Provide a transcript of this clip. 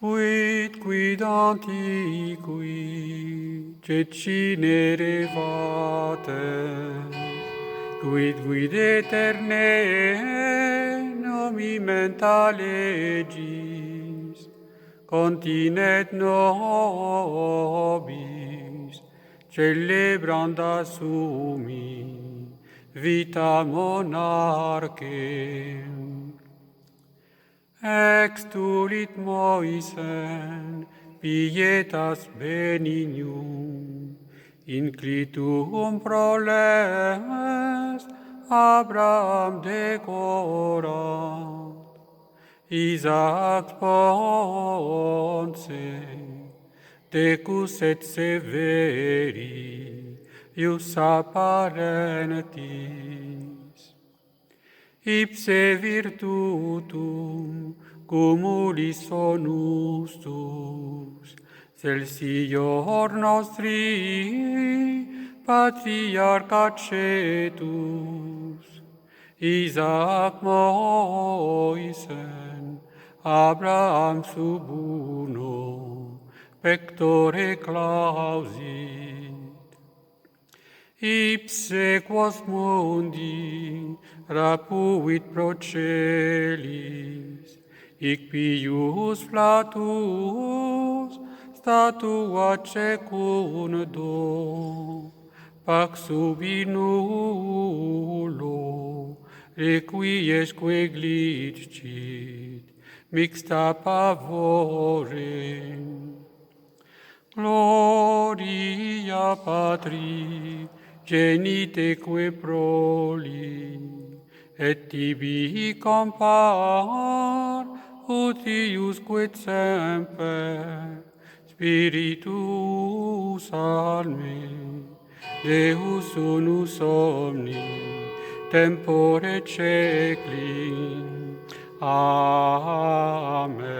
Quid antiqui, cecinere vates, quid eterne nomimenta legis, continet nobis, celebranda sumi, vita monarchem. Extulit Moisen, pietas benignum, inclitum proles Abraham decorat, Isaac ponse, decus et severi, ius apparentis. Ipse virtutum cumulis onustus, Celsior nostri patriarca cetus, Isaac Moisen, Abraham sub uno, pectore clausit. Ipse quos mundi rapuit procelis, hic pius flatus statua cecundo, pax ubi nullo, requiesque glicit, mixta pavore. Gloria Patri, geniteque proli, et tibi compar, utiusque semper, Spiritus salme, Deus unus omni, tempore secli. Amen.